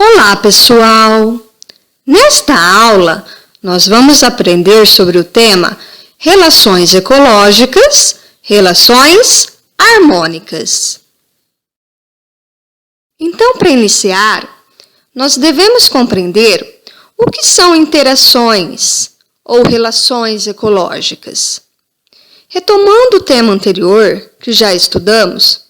Olá, pessoal! Nesta aula, nós vamos aprender sobre o tema Relações ecológicas, relações harmônicas. Então, para iniciar, nós devemos compreender o que são interações ou relações ecológicas. Retomando o tema anterior, que já estudamos,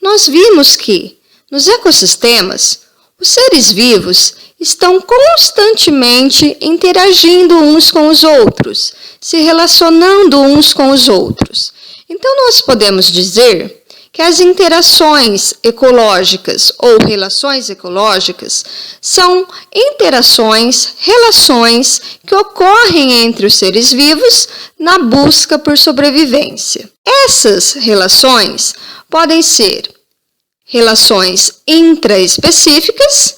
nós vimos que, nos ecossistemas, os seres vivos estão constantemente interagindo uns com os outros, se relacionando uns com os outros. Então, nós podemos dizer que as interações ecológicas ou relações ecológicas são interações, relações que ocorrem entre os seres vivos na busca por sobrevivência. Essas relações podem ser relações intraespecíficas,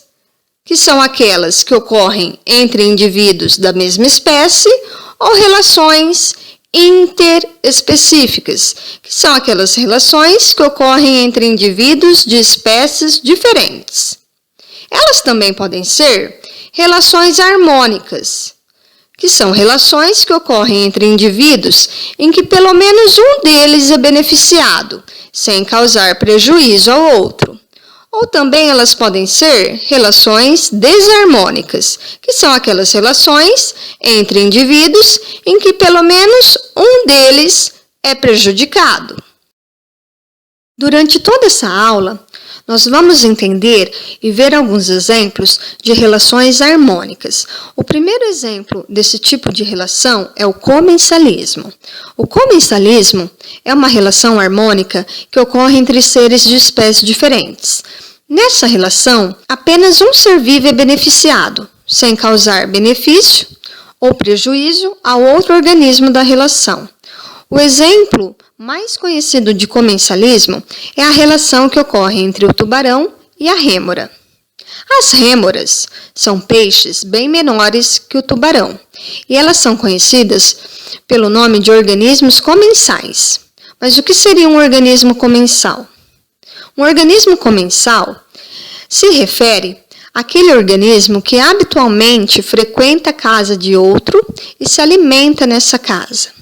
que são aquelas que ocorrem entre indivíduos da mesma espécie, ou relações interespecíficas, que são aquelas relações que ocorrem entre indivíduos de espécies diferentes. Elas também podem ser relações harmônicas, que são relações que ocorrem entre indivíduos em que pelo menos um deles é beneficiado, sem causar prejuízo ao outro. Ou também elas podem ser relações desarmônicas, que são aquelas relações entre indivíduos em que pelo menos um deles é prejudicado. Durante toda essa aula, nós vamos entender e ver alguns exemplos de relações harmônicas. O primeiro exemplo desse tipo de relação é o comensalismo. O comensalismo é uma relação harmônica que ocorre entre seres de espécies diferentes. Nessa relação, apenas um ser vivo é beneficiado, sem causar benefício ou prejuízo ao outro organismo da relação. O exemplo mais conhecido de comensalismo é a relação que ocorre entre o tubarão e a rêmora. As rêmoras são peixes bem menores que o tubarão, e elas são conhecidas pelo nome de organismos comensais. Mas o que seria um organismo comensal? Um organismo comensal se refere àquele organismo que habitualmente frequenta a casa de outro e se alimenta nessa casa.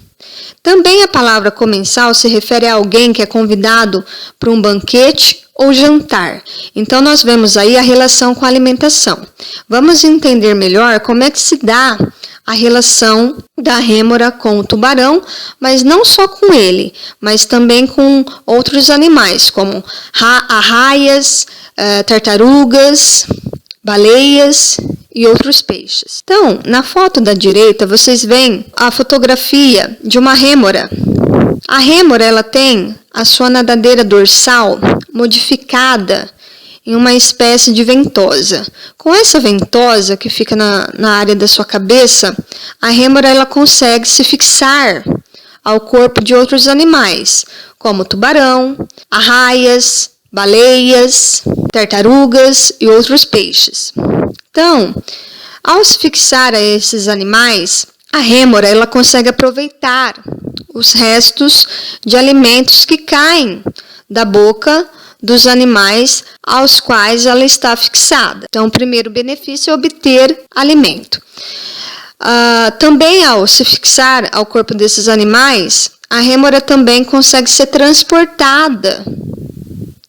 Também a palavra comensal se refere a alguém que é convidado para um banquete ou jantar. Então, nós vemos aí a relação com a alimentação. Vamos entender melhor como é que se dá a relação da rêmora com o tubarão, mas não só com ele, mas também com outros animais, como arraias, tartarugas, baleias e outros peixes. Então, na foto da direita, vocês veem a fotografia de uma rêmora. A rêmora, ela tem a sua nadadeira dorsal modificada em uma espécie de ventosa. Com essa ventosa que fica na área da sua cabeça, a rêmora ela consegue se fixar ao corpo de outros animais, como tubarão, arraias, baleias, tartarugas e outros peixes. Então, ao se fixar a esses animais, a rêmora ela consegue aproveitar os restos de alimentos que caem da boca dos animais aos quais ela está fixada. Então, o primeiro benefício é obter alimento. Também, ao se fixar ao corpo desses animais, a rêmora também consegue ser transportada,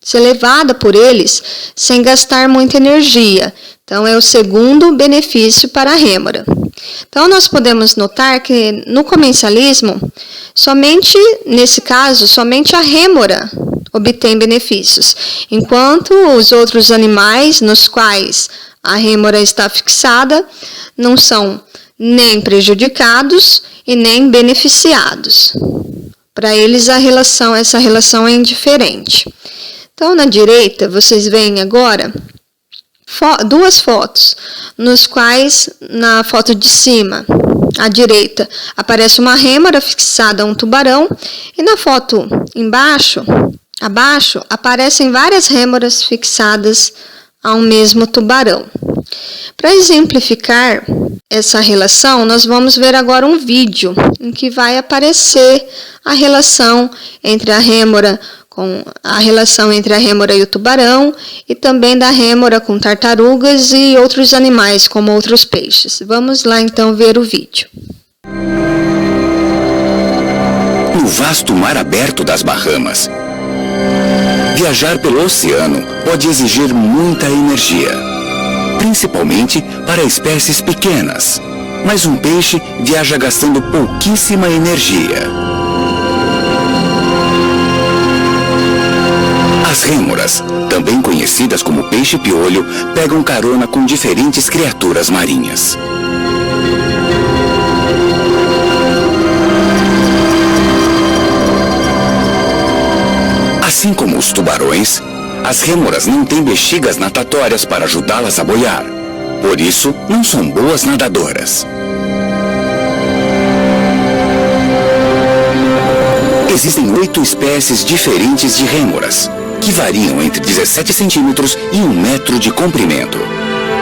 ser levada por eles sem gastar muita energia. Então, é o segundo benefício para a rêmora. Então, nós podemos notar que no comensalismo, somente nesse caso, somente a rêmora obtém benefícios, enquanto os outros animais nos quais a rêmora está fixada não são nem prejudicados e nem beneficiados. Para eles, essa relação é indiferente. Então, na direita, vocês veem agora duas fotos, nos quais, na foto de cima, à direita, aparece uma rêmora fixada a um tubarão, e na foto abaixo, aparecem várias rêmoras fixadas a um mesmo tubarão. Para exemplificar essa relação, nós vamos ver agora um vídeo em que vai aparecer a relação entre a rêmora com a relação entre a rêmora e o tubarão, e também da rêmora com tartarugas e outros animais, como outros peixes. Vamos lá então ver o vídeo. No vasto mar aberto das Bahamas, viajar pelo oceano pode exigir muita energia, principalmente para espécies pequenas, mas um peixe viaja gastando pouquíssima energia. As rêmoras, também conhecidas como peixe-piolho, pegam carona com diferentes criaturas marinhas. Assim como os tubarões, as rêmoras não têm bexigas natatórias para ajudá-las a boiar. Por isso, não são boas nadadoras. Existem 8 espécies diferentes de rêmoras, que variam entre 17 centímetros e 1 metro de comprimento.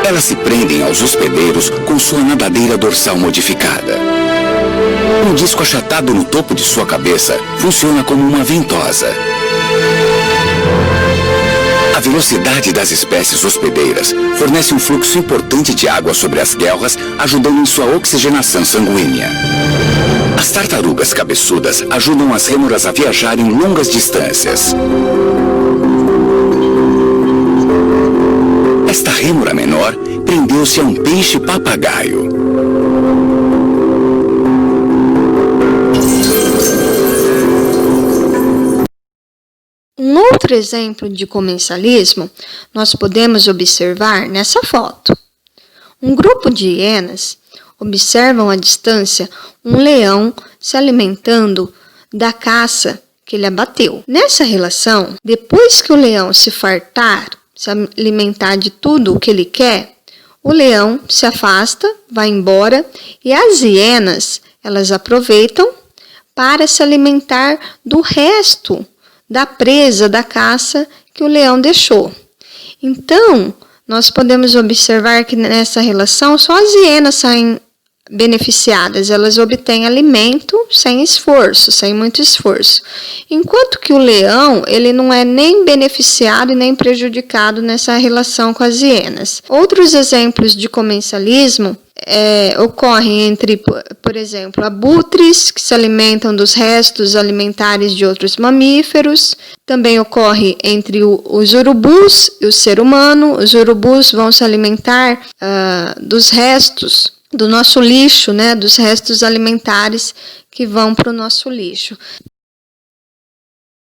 Elas se prendem aos hospedeiros com sua nadadeira dorsal modificada. Um disco achatado no topo de sua cabeça funciona como uma ventosa. A velocidade das espécies hospedeiras fornece um fluxo importante de água sobre as guelras, ajudando em sua oxigenação sanguínea. As tartarugas cabeçudas ajudam as rêmoras a viajarem longas distâncias. Esta rêmora menor prendeu-se a um peixe-papagaio. Um outro exemplo de comensalismo nós podemos observar nessa foto. Um grupo de hienas observam à distância um leão se alimentando da caça que ele abateu. Nessa relação, depois que o leão se fartar, se alimentar de tudo o que ele quer, o leão se afasta, vai embora e as hienas, elas aproveitam para se alimentar do resto da presa, da caça que o leão deixou. Então, nós podemos observar que nessa relação só as hienas saem beneficiadas, elas obtêm alimento sem esforço, sem muito esforço. Enquanto que o leão, ele não é nem beneficiado e nem prejudicado nessa relação com as hienas. Outros exemplos de comensalismo ocorrem entre, por exemplo, abutres que se alimentam dos restos alimentares de outros mamíferos. Também ocorre entre os urubus e o ser humano. Os urubus vão se alimentar dos restos do nosso lixo, né, dos restos alimentares que vão para o nosso lixo.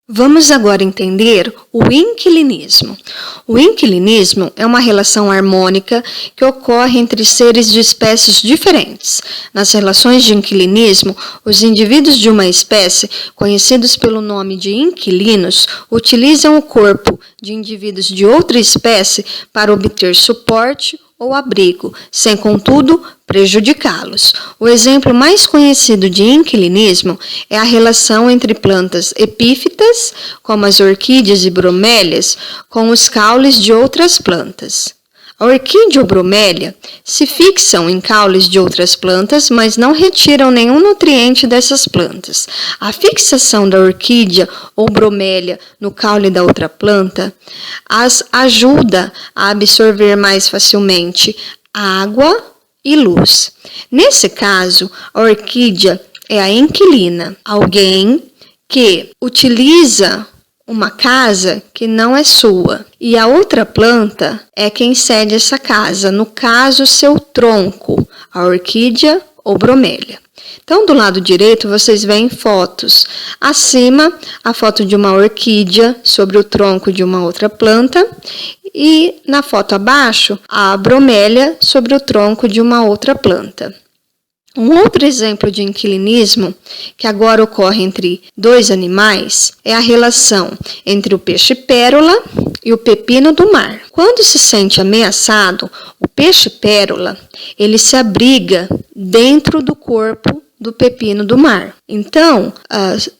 Vamos agora entender o inquilinismo. O inquilinismo é uma relação harmônica que ocorre entre seres de espécies diferentes. Nas relações de inquilinismo, os indivíduos de uma espécie, conhecidos pelo nome de inquilinos, utilizam o corpo de indivíduos de outra espécie para obter suporte ou abrigo, sem, contudo, prejudicá-los. O exemplo mais conhecido de inquilinismo é a relação entre plantas epífitas, como as orquídeas e bromélias, com os caules de outras plantas. A orquídea ou bromélia se fixam em caules de outras plantas, mas não retiram nenhum nutriente dessas plantas. A fixação da orquídea ou bromélia no caule da outra planta as ajuda a absorver mais facilmente água e luz. Nesse caso, a orquídea é a inquilina, alguém que utiliza uma casa que não é sua, e a outra planta é quem cede essa casa, no caso, seu tronco, a orquídea ou bromélia. Então, do lado direito, vocês veem fotos. Acima, a foto de uma orquídea sobre o tronco de uma outra planta, e na foto abaixo, a bromélia sobre o tronco de uma outra planta. Um outro exemplo de inquilinismo, que agora ocorre entre dois animais, é a relação entre o peixe-pérola e o pepino do mar. Quando se sente ameaçado, o peixe-pérola, ele se abriga dentro do corpo do pepino do mar. Então,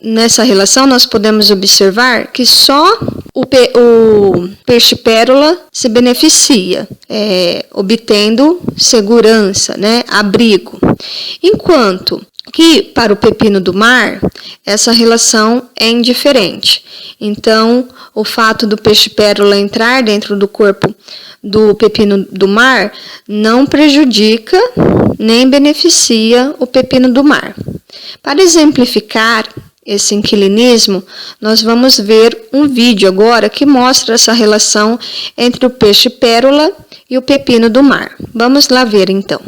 nessa relação, nós podemos observar que só o peixe-pérola se beneficia, obtendo segurança, né, abrigo. Enquanto que para o pepino do mar, essa relação é indiferente. Então, o fato do peixe-pérola entrar dentro do corpo do pepino do mar não prejudica nem beneficia o pepino do mar. Para exemplificar esse inquilinismo, nós vamos ver um vídeo agora que mostra essa relação entre o peixe-pérola e o pepino do mar. Vamos lá ver então.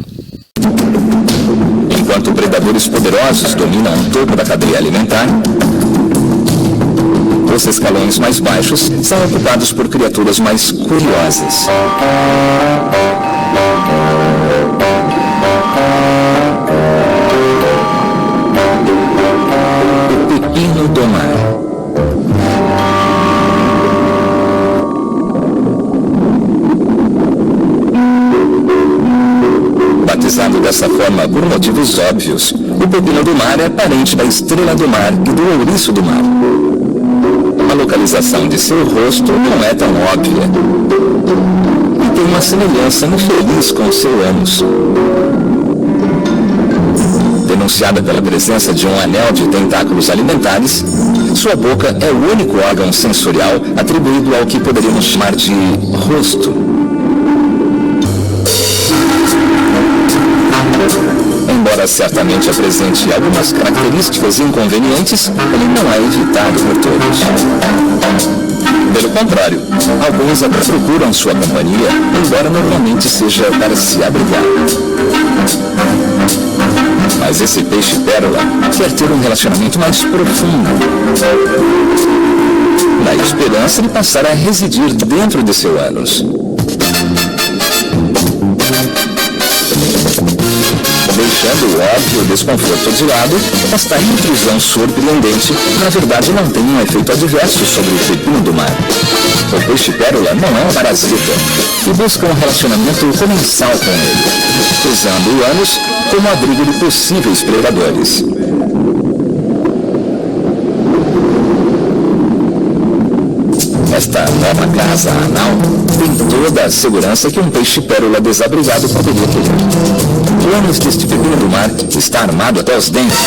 Enquanto predadores poderosos dominam o topo da cadeia alimentar, os escalões mais baixos são ocupados por criaturas mais curiosas. O pepino do mar. Batizado dessa forma por motivos óbvios, o pepino do mar é parente da estrela do mar e do ouriço do mar. A localização de seu rosto não é tão óbvia e tem uma semelhança infeliz com o seu ânus. Denunciada pela presença de um anel de tentáculos alimentares, sua boca é o único órgão sensorial atribuído ao que poderíamos chamar de rosto. Embora certamente apresente algumas características inconvenientes, ele não é evitado por todos. Pelo contrário, alguns até procuram sua companhia, embora normalmente seja para se abrigar. Mas esse peixe-pérola quer ter um relacionamento mais profundo, na esperança de passar a residir dentro de seu ânus. Deixando o óbvio desconforto de lado, esta intrusão surpreendente, na verdade, não tem um efeito adverso sobre o pepino do mar. O peixe-pérola não é um parasita e busca um relacionamento comensal com ele, usando o ânus como abrigo de possíveis predadores. Esta nova casa anal tem toda a segurança que um peixe-pérola desabrigado poderia ter. O ânus deste pepino do mar está armado até os dentes.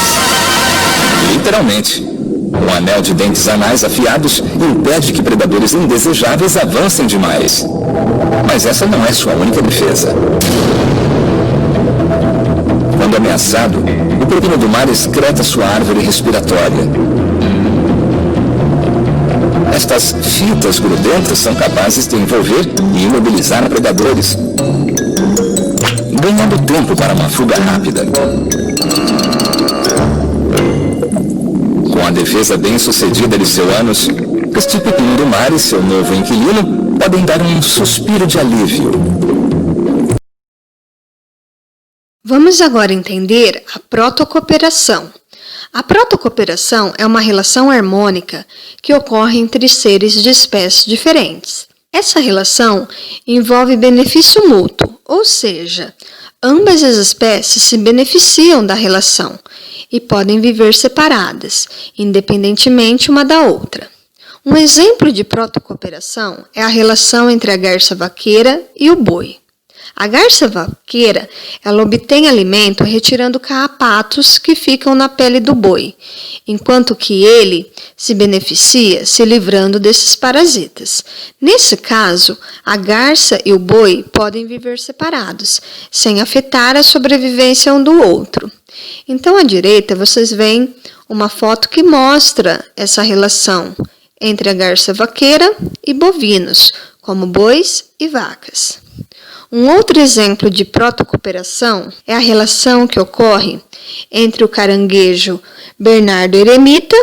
Literalmente. Um anel de dentes anais afiados impede que predadores indesejáveis avancem demais. Mas essa não é sua única defesa. Quando ameaçado, o pepino do mar excreta sua árvore respiratória. Estas fitas grudentas são capazes de envolver e imobilizar predadores, ganhando tempo para uma fuga rápida. Com a defesa bem sucedida de seu ânus, este pepino do mar e seu novo inquilino podem dar um suspiro de alívio. Vamos agora entender a protocooperação. A protocooperação é uma relação harmônica que ocorre entre seres de espécies diferentes. Essa relação envolve benefício mútuo, ou seja, ambas as espécies se beneficiam da relação e podem viver separadas, independentemente uma da outra. Um exemplo de protocooperação é a relação entre a garça vaqueira e o boi. A garça vaqueira, ela obtém alimento retirando carrapatos que ficam na pele do boi, enquanto que ele se beneficia se livrando desses parasitas. Nesse caso, a garça e o boi podem viver separados, sem afetar a sobrevivência um do outro. Então, à direita, vocês veem uma foto que mostra essa relação entre a garça vaqueira e bovinos, como bois e vacas. Um outro exemplo de protocooperação é a relação que ocorre entre o caranguejo Bernardo eremita,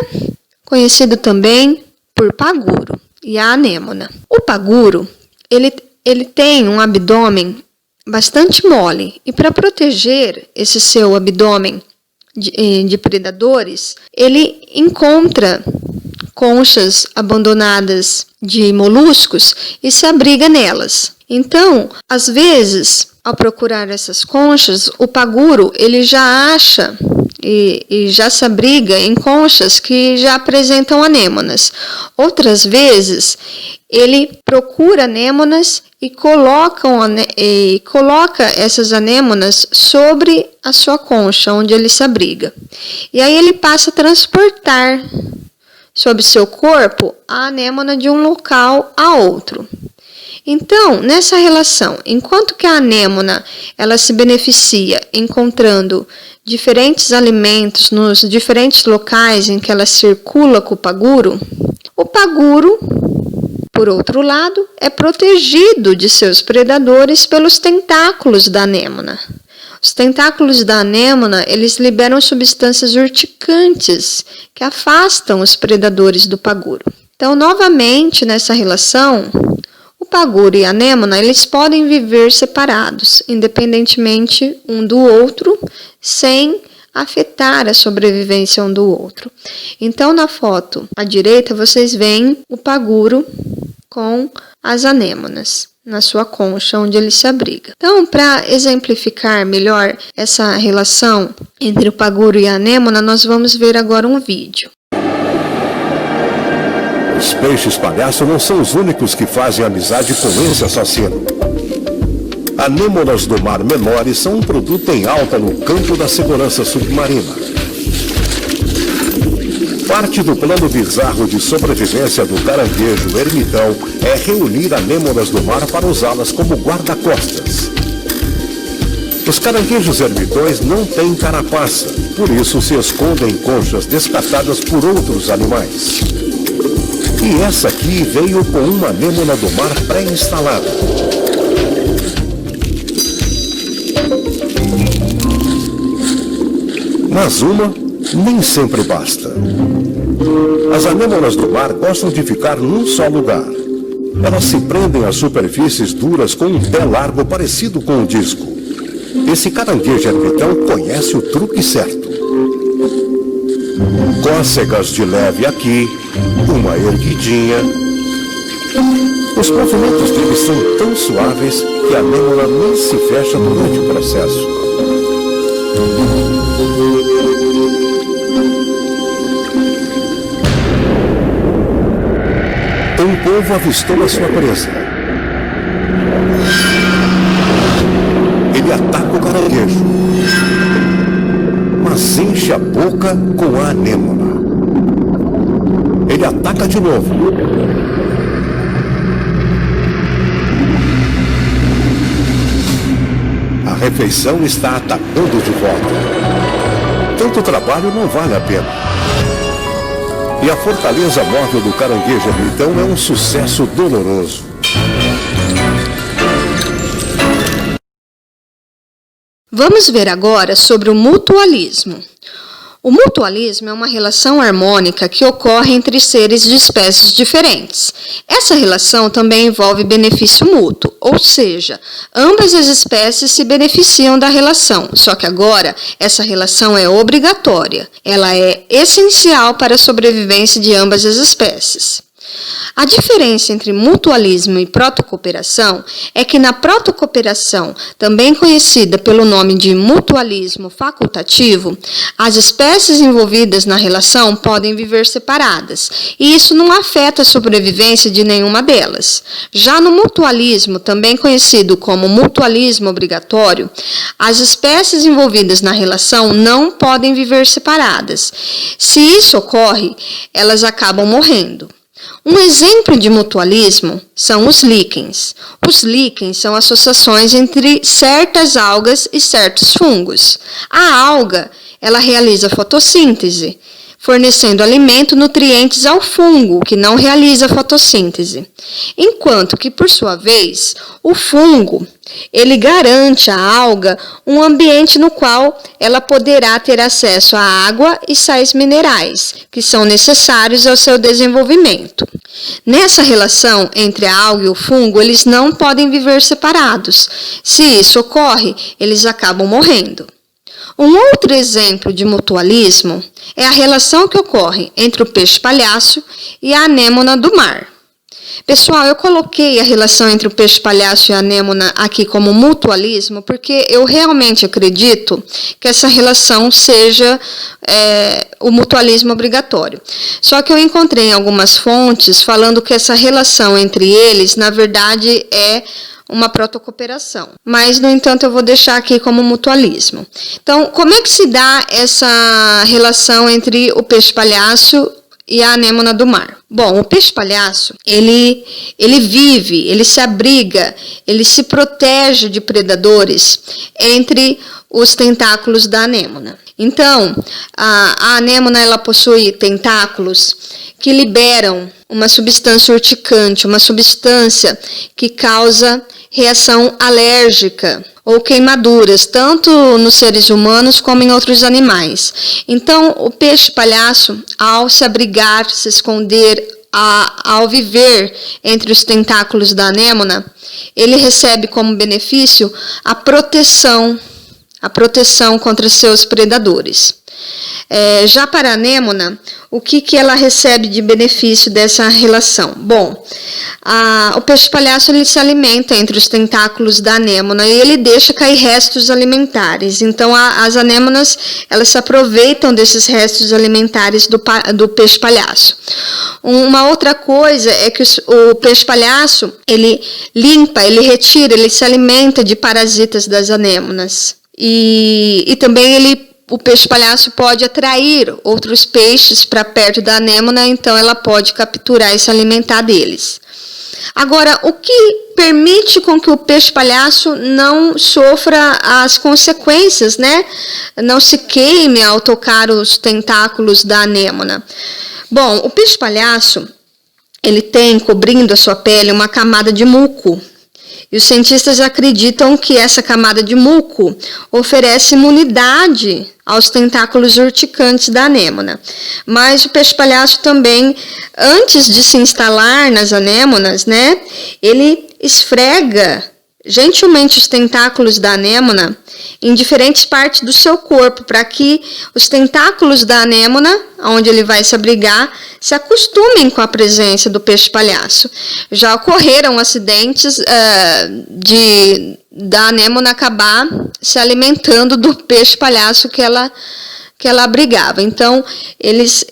conhecido também por paguro, e a anêmona. O paguro, ele tem um abdômen bastante mole e para proteger esse seu abdômen de predadores, ele encontra conchas abandonadas de moluscos e se abriga nelas. Então, às vezes, ao procurar essas conchas, o paguro ele já acha e já se abriga em conchas que já apresentam anêmonas. Outras vezes, ele procura anêmonas e coloca essas anêmonas sobre a sua concha, onde ele se abriga. E aí ele passa a transportar sobre seu corpo a anêmona de um local a outro. Então, nessa relação, enquanto que a anêmona ela se beneficia encontrando diferentes alimentos nos diferentes locais em que ela circula com o paguro, por outro lado, é protegido de seus predadores pelos tentáculos da anêmona. Os tentáculos da anêmona, eles liberam substâncias urticantes que afastam os predadores do paguro. Então, novamente, nessa relação, o paguro e a anêmona, eles podem viver separados, independentemente um do outro, sem afetar a sobrevivência um do outro. Então, na foto à direita, vocês veem o paguro com as anêmonas na sua concha, onde ele se abriga. Então, para exemplificar melhor essa relação entre o paguro e a anêmona, nós vamos ver agora um vídeo. Os peixes palhaço não são os únicos que fazem amizade com esse assassino. Anêmonas do mar menores são um produto em alta no campo da segurança submarina. Parte do plano bizarro de sobrevivência do caranguejo ermitão é reunir anêmonas do mar para usá-las como guarda-costas. Os caranguejos ermitões não têm carapaça, por isso se escondem em conchas descatadas por outros animais. E essa aqui veio com uma anêmona do mar pré-instalada. Mas uma nem sempre basta. As anêmonas do mar gostam de ficar num só lugar. Elas se prendem às superfícies duras com um pé largo parecido com um disco. Esse caranguejo ermitão conhece o truque certo. Cócegas de leve aqui, uma erguidinha. Os movimentos deles são tão suaves que a anêmona nem se fecha durante o processo. Um povo avistou a sua presa. Ele ataca o caranguejo, mas enche a boca com a anêmona. Ele ataca de novo. A refeição está atacando de volta. Tanto trabalho não vale a pena. E a fortaleza móvel do caranguejo ermitão é um sucesso doloroso. Vamos ver agora sobre o mutualismo. O mutualismo é uma relação harmônica que ocorre entre seres de espécies diferentes. Essa relação também envolve benefício mútuo, ou seja, ambas as espécies se beneficiam da relação, só que agora essa relação é obrigatória. Ela é essencial para a sobrevivência de ambas as espécies. A diferença entre mutualismo e protocooperação é que na protocooperação, também conhecida pelo nome de mutualismo facultativo, as espécies envolvidas na relação podem viver separadas, e isso não afeta a sobrevivência de nenhuma delas. Já no mutualismo, também conhecido como mutualismo obrigatório, as espécies envolvidas na relação não podem viver separadas. Se isso ocorre, elas acabam morrendo. Um exemplo de mutualismo são os líquens. Os líquens são associações entre certas algas e certos fungos. A alga, ela realiza fotossíntese, fornecendo alimento, nutrientes ao fungo, que não realiza fotossíntese. Enquanto que, por sua vez, o fungo, ele garante à alga um ambiente no qual ela poderá ter acesso à água e sais minerais, que são necessários ao seu desenvolvimento. Nessa relação entre a alga e o fungo, eles não podem viver separados. Se isso ocorre, eles acabam morrendo. Um outro exemplo de mutualismo é a relação que ocorre entre o peixe palhaço e a anêmona do mar. Pessoal, eu coloquei a relação entre o peixe-palhaço e a anêmona aqui como mutualismo, porque eu realmente acredito que essa relação seja o mutualismo obrigatório. Só que eu encontrei em algumas fontes falando que essa relação entre eles, na verdade, é uma protocooperação. Mas, no entanto, eu vou deixar aqui como mutualismo. Então, como é que se dá essa relação entre o peixe-palhaço e a anêmona do mar? Bom, o peixe-palhaço, ele vive, ele se abriga, ele se protege de predadores entre os tentáculos da anêmona. Então, a anêmona, ela possui tentáculos que liberam uma substância urticante, uma substância que causa reação alérgica ou queimaduras, tanto nos seres humanos como em outros animais. Então, o peixe-palhaço, ao se abrigar, se esconder, ao viver entre os tentáculos da anêmona, ele recebe como benefício a proteção contra seus predadores. Já para a anêmona, o que ela recebe de benefício dessa relação? Bom, o peixe-palhaço ele se alimenta entre os tentáculos da anêmona e ele deixa cair restos alimentares. Então, as anêmonas elas se aproveitam desses restos alimentares do peixe-palhaço. Uma outra coisa é que o peixe-palhaço ele limpa, ele retira, ele se alimenta de parasitas das anêmonas. E também o peixe-palhaço pode atrair outros peixes para perto da anêmona, então ela pode capturar e se alimentar deles. Agora, o que permite com que o peixe-palhaço não sofra as consequências, né? Não se queime ao tocar os tentáculos da anêmona? Bom, o peixe-palhaço, ele tem, cobrindo a sua pele, uma camada de muco. E os cientistas acreditam que essa camada de muco oferece imunidade aos tentáculos urticantes da anêmona. Mas o peixe-palhaço também, antes de se instalar nas anêmonas, né, ele esfrega gentilmente os tentáculos da anêmona em diferentes partes do seu corpo, para que os tentáculos da anêmona, onde ele vai se abrigar, se acostumem com a presença do peixe-palhaço. Já ocorreram acidentes da anêmona acabar se alimentando do peixe-palhaço que ela abrigava. Então, eles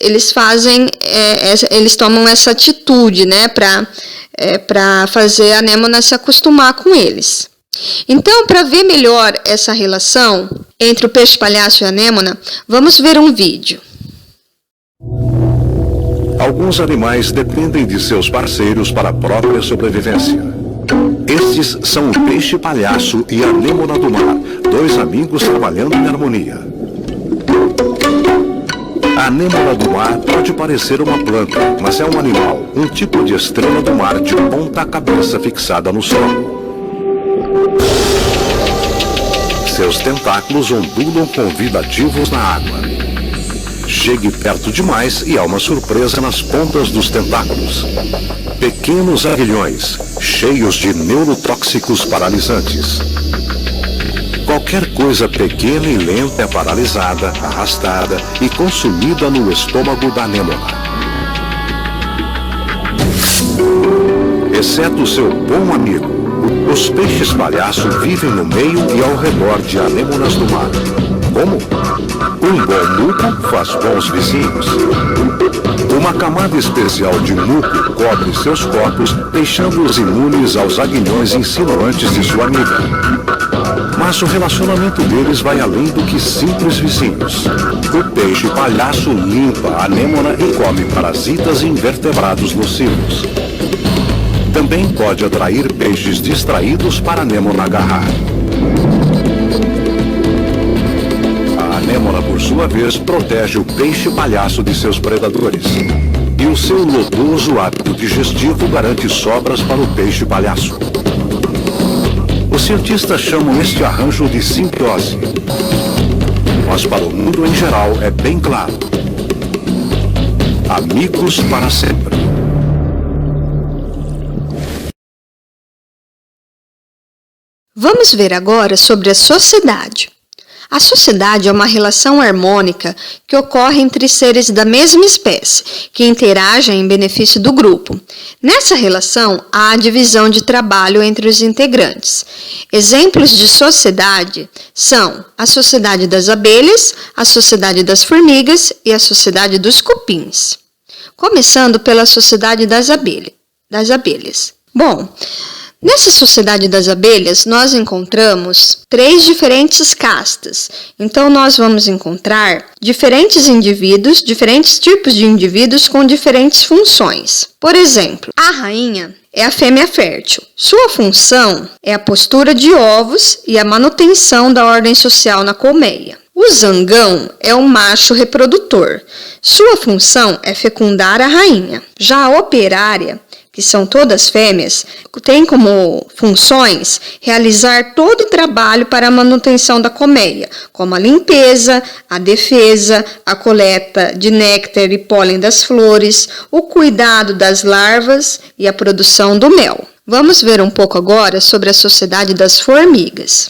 tomam essa atitude, né, para fazer a anêmona se acostumar com eles. Então, para ver melhor essa relação entre o peixe-palhaço e a anêmona, vamos ver um vídeo. Alguns animais dependem de seus parceiros para a própria sobrevivência. Estes são o peixe-palhaço e a anêmona do mar, dois amigos trabalhando em harmonia. A anêmona do mar pode parecer uma planta, mas é um animal, um tipo de estrela do mar de ponta cabeça fixada no solo. Seus tentáculos ondulam convidativos na água. Chegue perto demais e há uma surpresa nas pontas dos tentáculos. Pequenos aguilhões, cheios de neurotóxicos paralisantes. Qualquer coisa pequena e lenta é paralisada, arrastada e consumida no estômago da anêmona. Exceto seu bom amigo. Os peixes-palhaço vivem no meio e ao redor de anêmonas do mar. Como? Um bom muco faz bons vizinhos. Uma camada especial de muco cobre seus corpos, deixando-os imunes aos aguilhões insinuantes de sua amiga. Mas o relacionamento deles vai além do que simples vizinhos. O peixe-palhaço limpa a anêmona e come parasitas e invertebrados nocivos. Também pode atrair peixes distraídos para a anêmona agarrar. A anêmona, por sua vez, protege o peixe-palhaço de seus predadores. E o seu lodoso hábito digestivo garante sobras para o peixe-palhaço. Os cientistas chamam este arranjo de simbiose. Mas para o mundo em geral é bem claro. Amigos para sempre. Vamos ver agora sobre a sociedade. A sociedade é uma relação harmônica que ocorre entre seres da mesma espécie, que interagem em benefício do grupo. Nessa relação, há a divisão de trabalho entre os integrantes. Exemplos de sociedade são a sociedade das abelhas, a sociedade das formigas e a sociedade dos cupins. Começando pela sociedade das abelhas. Bom, nessa sociedade das abelhas, nós encontramos 3 diferentes castas. Então, nós vamos encontrar diferentes indivíduos, diferentes tipos de indivíduos com diferentes funções. Por exemplo, a rainha é a fêmea fértil. Sua função é a postura de ovos e a manutenção da ordem social na colmeia. O zangão é o macho reprodutor. Sua função é fecundar a rainha. Já a operária, que são todas fêmeas, tem como funções realizar todo o trabalho para a manutenção da colmeia, como a limpeza, a defesa, a coleta de néctar e pólen das flores, o cuidado das larvas e a produção do mel. Vamos ver um pouco agora sobre a sociedade das formigas.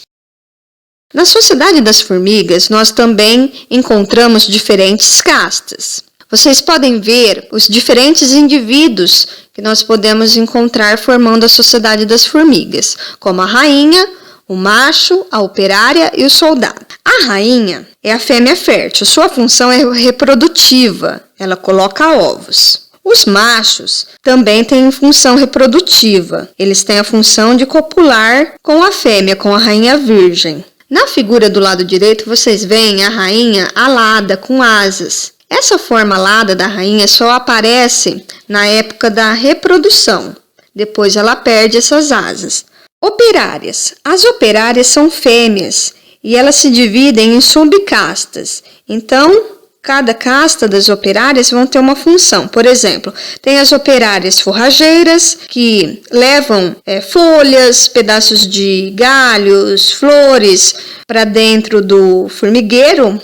Na sociedade das formigas, nós também encontramos diferentes castas. Vocês podem ver os diferentes indivíduos que nós podemos encontrar formando a sociedade das formigas, como a rainha, o macho, a operária e o soldado. A rainha é a fêmea fértil, sua função é reprodutiva, ela coloca ovos. Os machos também têm função reprodutiva, eles têm a função de copular com a fêmea, com a rainha virgem. Na figura do lado direito, vocês veem a rainha alada, com asas. Essa forma alada da rainha só aparece na época da reprodução. Depois ela perde essas asas. Operárias. As operárias são fêmeas e elas se dividem em subcastas. Então, cada casta das operárias vão ter uma função. Por exemplo, tem as operárias forrageiras, que levam folhas, pedaços de galhos, flores para dentro do formigueiro,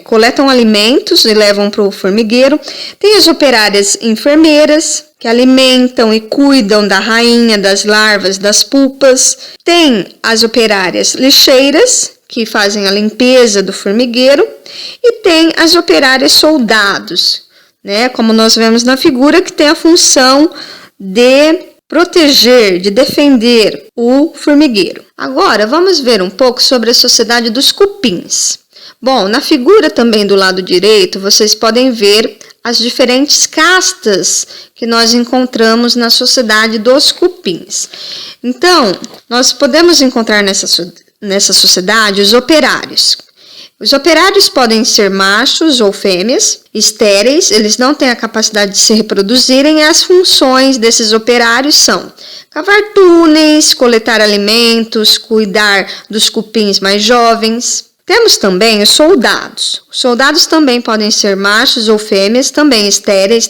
coletam alimentos e levam para o formigueiro. Tem as operárias enfermeiras, que alimentam e cuidam da rainha, das larvas, das pupas. Tem as operárias lixeiras, que fazem a limpeza do formigueiro, e tem as operárias soldados, né? Como nós vemos na figura, que tem a função de proteger, de defender o formigueiro. Agora, vamos ver um pouco sobre a sociedade dos cupins. Bom, na figura também do lado direito, vocês podem ver as diferentes castas que nós encontramos na sociedade dos cupins. Então, nós podemos encontrar nessa sociedade os operários. Os operários podem ser machos ou fêmeas, estéreis, eles não têm a capacidade de se reproduzirem, e as funções desses operários são cavar túneis, coletar alimentos, cuidar dos cupins mais jovens. Temos também os soldados. Os soldados também podem ser machos ou fêmeas, também estéreis,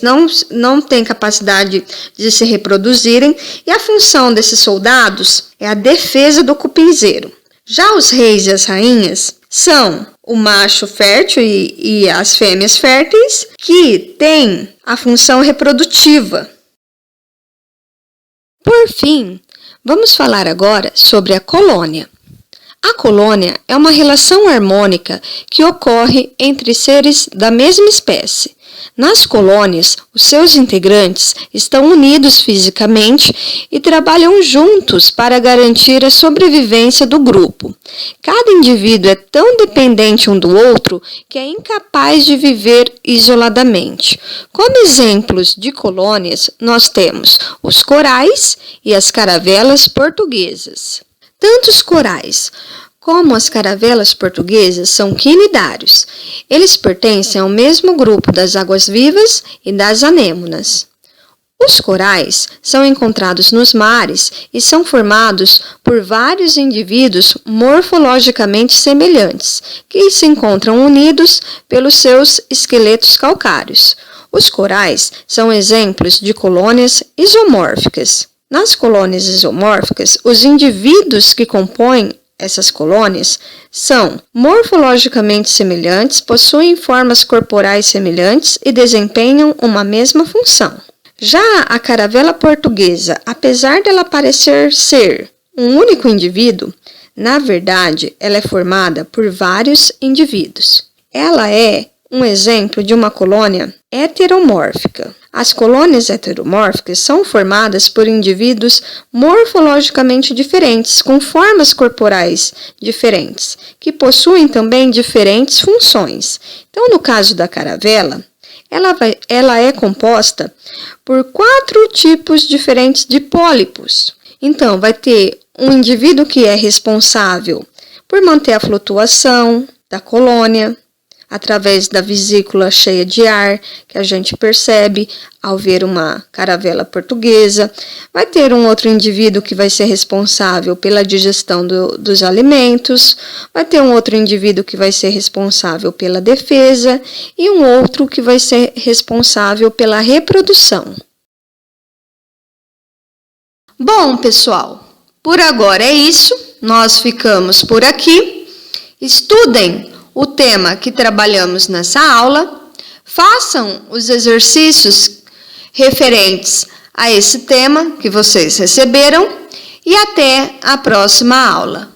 não têm capacidade de se reproduzirem, e a função desses soldados é a defesa do cupinzeiro. Já os reis e as rainhas são o macho fértil e as fêmeas férteis, que têm a função reprodutiva. Por fim, vamos falar agora sobre a colônia. A colônia é uma relação harmônica que ocorre entre seres da mesma espécie. Nas colônias, os seus integrantes estão unidos fisicamente e trabalham juntos para garantir a sobrevivência do grupo. Cada indivíduo é tão dependente um do outro que é incapaz de viver isoladamente. Como exemplos de colônias, nós temos os corais e as caravelas portuguesas. Tanto os corais como as caravelas portuguesas são quinidários. Eles pertencem ao mesmo grupo das águas-vivas e das anêmonas. Os corais são encontrados nos mares e são formados por vários indivíduos morfologicamente semelhantes, que se encontram unidos pelos seus esqueletos calcários. Os corais são exemplos de colônias isomórficas. Nas colônias isomórficas, os indivíduos que compõem essas colônias são morfologicamente semelhantes, possuem formas corporais semelhantes e desempenham uma mesma função. Já a caravela portuguesa, apesar dela parecer ser um único indivíduo, Na verdade, ela é formada por vários indivíduos. Ela é um exemplo de uma colônia heteromórfica. As colônias heteromórficas são formadas por indivíduos morfologicamente diferentes, com formas corporais diferentes, que possuem também diferentes funções. Então, no caso da caravela, ela é composta por 4 tipos diferentes de pólipos. Então, vai ter um indivíduo que é responsável por manter a flutuação da colônia, através da vesícula cheia de ar, que a gente percebe ao ver uma caravela portuguesa. Vai ter um outro indivíduo que vai ser responsável pela digestão dos alimentos, vai ter um outro indivíduo que vai ser responsável pela defesa e um outro que vai ser responsável pela reprodução. Bom, pessoal, por agora é isso. Nós ficamos por aqui. Estudem o tema que trabalhamos nessa aula, façam os exercícios referentes a esse tema que vocês receberam e até a próxima aula.